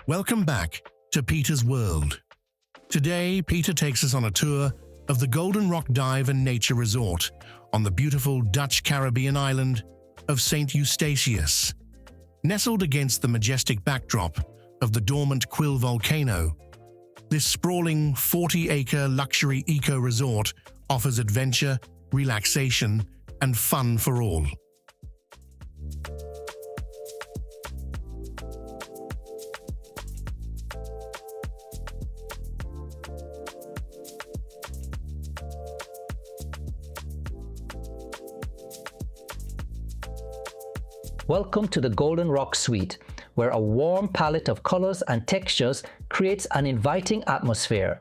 Welcome back to Peter's World. Today, Peter takes us on a tour of the Golden Rock Dive and Nature Resort on the beautiful Dutch Caribbean island of St. Eustatius. Nestled against the majestic backdrop of the dormant Quill volcano, this sprawling 40-acre luxury eco-resort offers adventure, relaxation, and fun for all. Welcome to the Golden Rock Suite, where a warm palette of colors and textures creates an inviting atmosphere.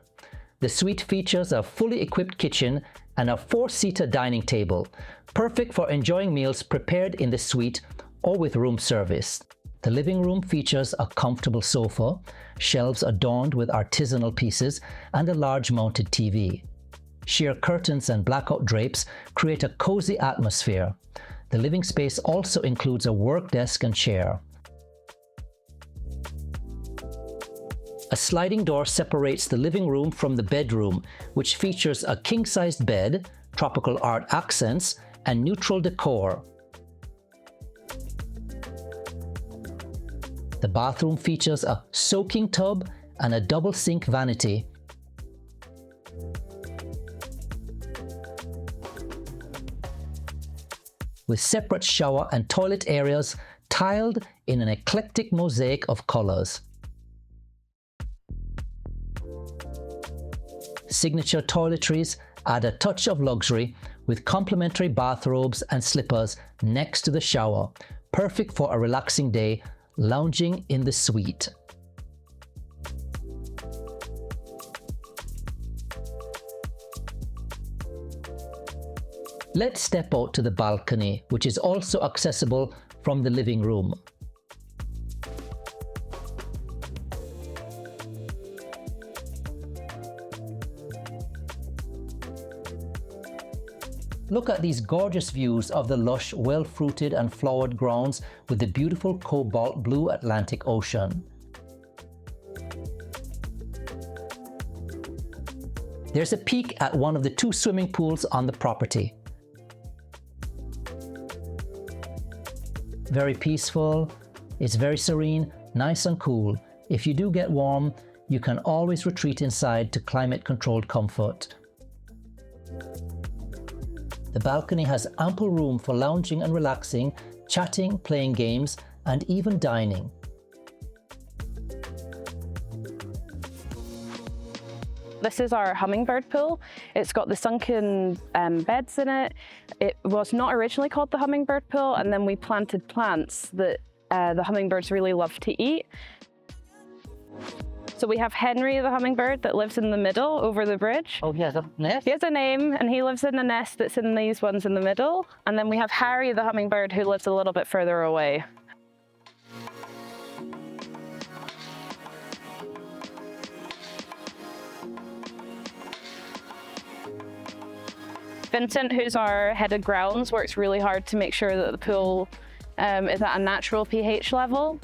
The suite features a fully equipped kitchen and a 4-seater dining table, perfect for enjoying meals prepared in the suite or with room service. The living room features a comfortable sofa, shelves adorned with artisanal pieces, and a large mounted TV. Sheer curtains and blackout drapes create a cozy atmosphere. The living space also includes a work desk and chair. A sliding door separates the living room from the bedroom, which features a king-sized bed, tropical art accents, and neutral decor. The bathroom features a soaking tub and a double sink vanity. With separate shower and toilet areas tiled in an eclectic mosaic of colors. Signature toiletries add a touch of luxury with complimentary bathrobes and slippers next to the shower, perfect for a relaxing day lounging in the suite. Let's step out to the balcony, which is also accessible from the living room. Look at these gorgeous views of the lush, well-fruited and flowered grounds with the beautiful cobalt blue Atlantic Ocean. There's a peek at one of the 2 swimming pools on the property. Very peaceful, it's very serene, nice and cool. If you do get warm, you can always retreat inside to climate-controlled comfort. The balcony has ample room for lounging and relaxing, chatting, playing games, and even dining. This is our Hummingbird Pool. It's got the sunken beds in it. It was not originally called the Hummingbird Pool, and then we planted plants that the hummingbirds really love to eat. So we have Henry the hummingbird that lives in the middle over the bridge. Oh, he has a nest? He has a name, and he lives in a nest that's in these ones in the middle. And then we have Harry the hummingbird who lives a little bit further away. Vincent, who's our head of grounds, works really hard to make sure that the pool is at a natural pH level.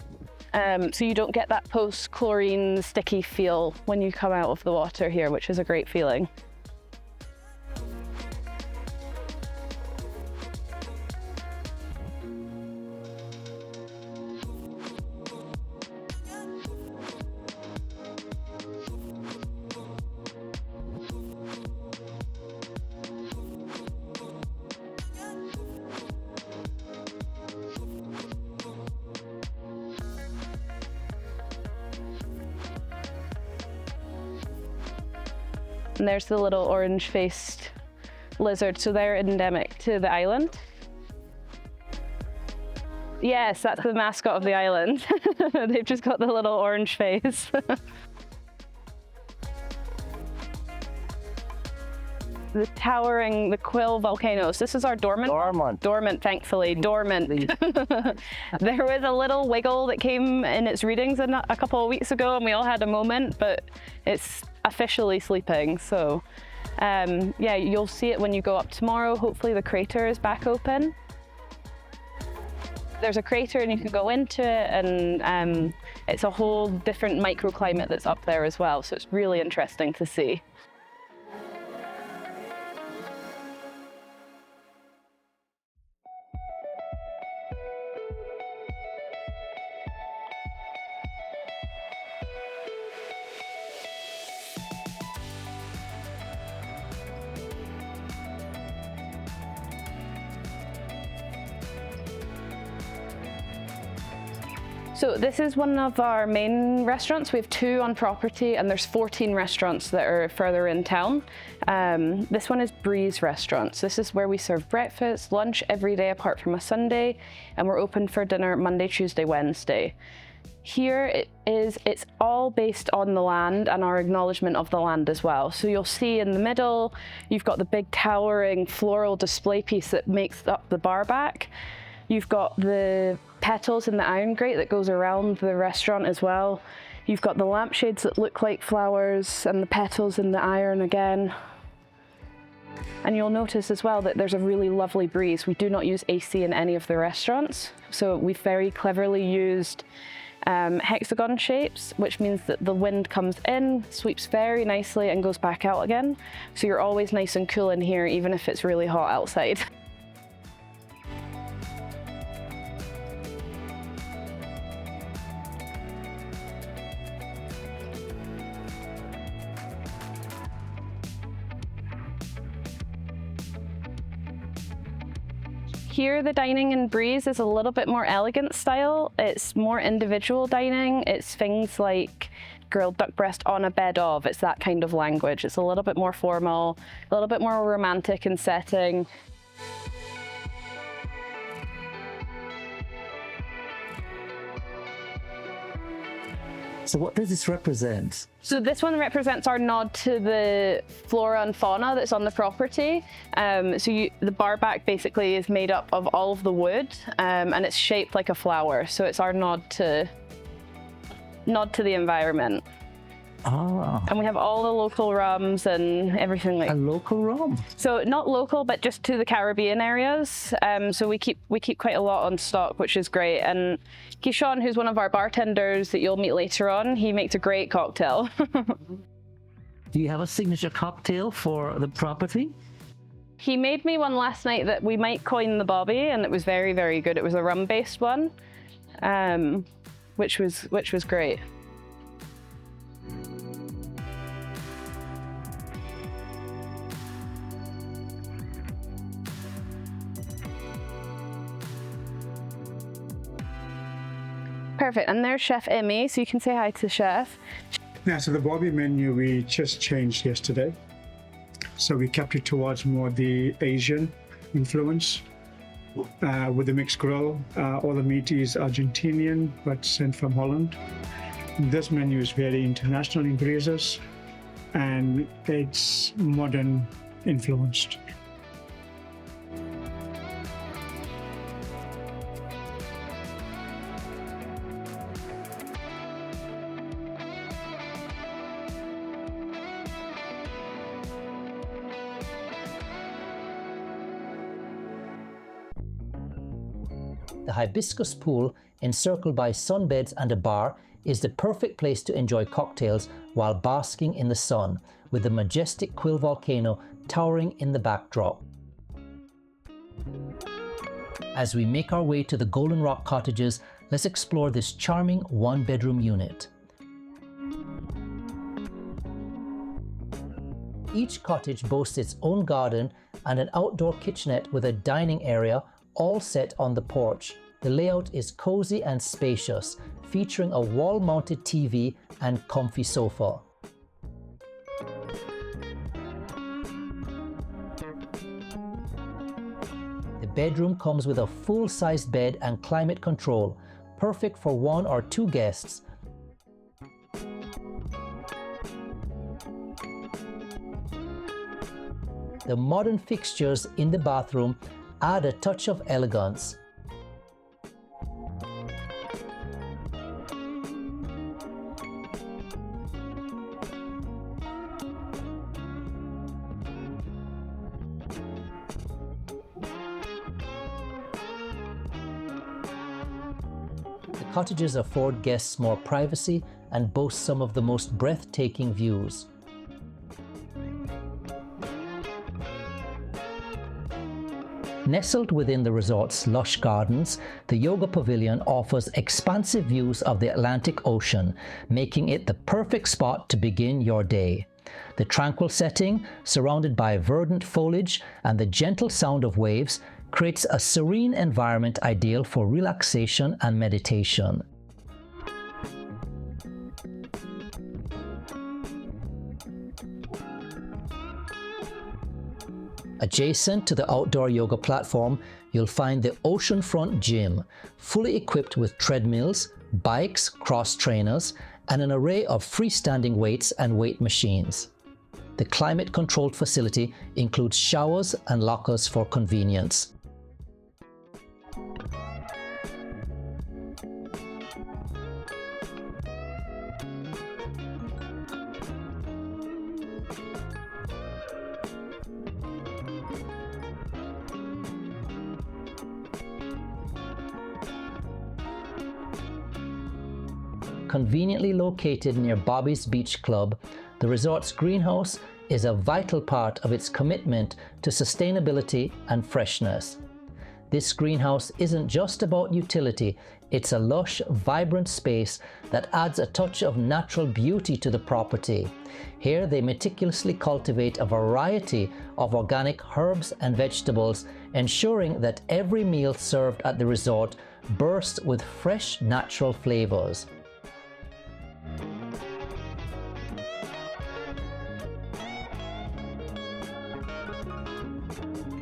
So you don't get that post-chlorine sticky feel when you come out of the water here, which is a great feeling. And there's the little orange-faced lizard, so they're endemic to the island. Yes, that's the mascot of the island. They've just got the little orange face. The Quill volcanoes. This is our dormant, thankfully, dormant. There was a little wiggle that came in its readings a couple of weeks ago, and we all had a moment, but it's officially sleeping. So yeah, you'll see it when you go up tomorrow. Hopefully the crater is back open. there's a crater and you can go into it, and it's a whole different microclimate that's up there as well. So it's really interesting to see. So this is one of our main restaurants. We have 2 on property, and there's 14 restaurants that are further in town. This one is Breeze Restaurants. This is where we serve breakfast, lunch every day apart from a Sunday, and we're open for dinner Monday, Tuesday, Wednesday. Here it's all based on the land and our acknowledgement of the land as well. So you'll see in the middle, you've got the big towering floral display piece that makes up the bar back. You've got the petals in the iron grate that goes around the restaurant as well. You've got the lampshades that look like flowers and the petals in the iron again. And you'll notice as well that there's a really lovely breeze. We do not use AC in any of the restaurants. So we've very cleverly used hexagon shapes, which means that the wind comes in, sweeps very nicely and goes back out again. So you're always nice and cool in here, even if it's really hot outside. Here, the dining in Breeze is a little bit more elegant style. It's more individual dining. It's things like grilled duck breast on a bed of. It's that kind of language. It's a little bit more formal, a little bit more romantic in setting. So what does this represent? So this one represents our nod to the flora and fauna that's on the property. The bar back basically is made up of all of the wood, and it's shaped like a flower. So it's our nod to the environment. Ah. And we have all the local rums and everything like. A local rum? So not local, but just to the Caribbean areas. So we keep quite a lot on stock, which is great. And Keyshawn, who's one of our bartenders that you'll meet later on, he makes a great cocktail. Do you have a signature cocktail for the property? He made me one last night that we might coin the Bobbie, and it was very, very good. It was a rum-based one, which was great. Perfect, and there's Chef Emmy, so you can say hi to Chef. Yeah, so the Bobbie menu we just changed yesterday. So we kept it towards more the Asian influence with the mixed grill. All the meat is Argentinian, but sent from Holland. This menu is very international in breezes, and it's modern influenced. The Hibiscus Pool, encircled by sunbeds and a bar, is the perfect place to enjoy cocktails while basking in the sun, with the majestic Quill volcano towering in the backdrop. As we make our way to the Golden Rock Cottages, let's explore this charming one-bedroom unit. Each cottage boasts its own garden and an outdoor kitchenette with a dining area, all set on the porch. The layout is cozy and spacious, featuring a wall-mounted TV and comfy sofa. The bedroom comes with a full-sized bed and climate control, perfect for 1 or 2 guests. The modern fixtures in the bathroom add a touch of elegance. cottages afford guests more privacy and boast some of the most breathtaking views. Nestled within the resort's lush gardens, the Yoga Pavilion offers expansive views of the Atlantic Ocean, making it the perfect spot to begin your day. The tranquil setting, surrounded by verdant foliage and the gentle sound of waves, creates a serene environment ideal for relaxation and meditation. Adjacent to the outdoor yoga platform, you'll find the Oceanfront Gym, fully equipped with treadmills, bikes, cross trainers, and an array of freestanding weights and weight machines. The climate-controlled facility includes showers and lockers for convenience. Conveniently located near Bobbie's Beach Club, the resort's greenhouse is a vital part of its commitment to sustainability and freshness. This greenhouse isn't just about utility, it's a lush, vibrant space that adds a touch of natural beauty to the property. Here they meticulously cultivate a variety of organic herbs and vegetables, ensuring that every meal served at the resort bursts with fresh, natural flavors.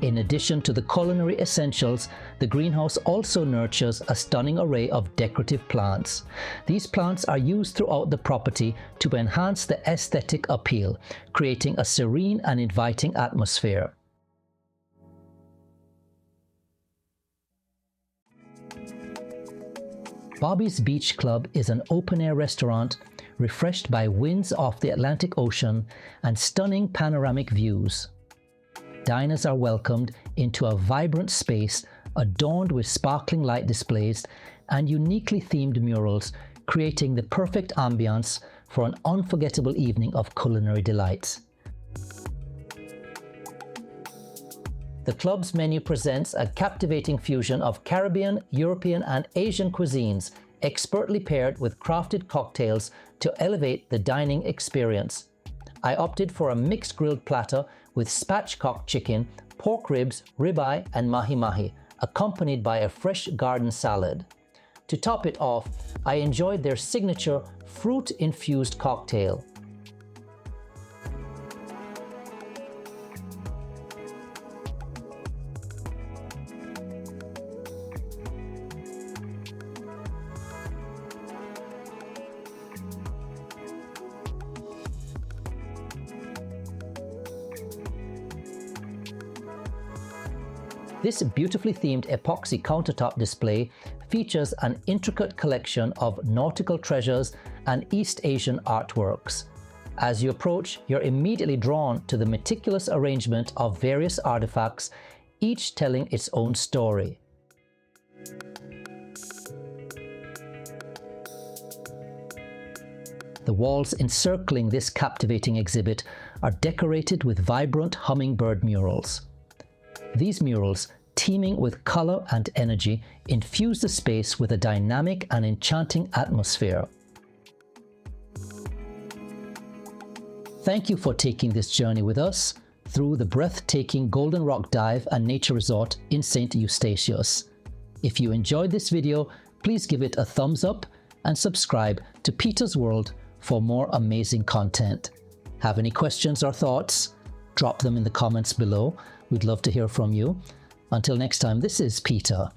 In addition to the culinary essentials, the greenhouse also nurtures a stunning array of decorative plants. These plants are used throughout the property to enhance the aesthetic appeal, creating a serene and inviting atmosphere. Bobbie's Beach Club is an open-air restaurant refreshed by winds off the Atlantic Ocean and stunning panoramic views. Diners are welcomed into a vibrant space adorned with sparkling light displays and uniquely themed murals, creating the perfect ambience for an unforgettable evening of culinary delights. The club's menu presents a captivating fusion of Caribbean, European, and Asian cuisines, expertly paired with crafted cocktails to elevate the dining experience. I opted for a mixed grilled platter with spatchcock chicken, pork ribs, ribeye, and mahi-mahi, accompanied by a fresh garden salad. To top it off, I enjoyed their signature fruit-infused cocktail. This beautifully themed epoxy countertop display features an intricate collection of nautical treasures and East Asian artworks. As you approach, you're immediately drawn to the meticulous arrangement of various artifacts, each telling its own story. The walls encircling this captivating exhibit are decorated with vibrant hummingbird murals. These murals, teeming with color and energy, infuse the space with a dynamic and enchanting atmosphere. Thank you for taking this journey with us through the breathtaking Golden Rock Dive and Nature Resort in St. Eustatius. If you enjoyed this video, please give it a thumbs up and subscribe to Peter's World for more amazing content. Have any questions or thoughts? Drop them in the comments below. We'd love to hear from you. Until next time, this is Peter,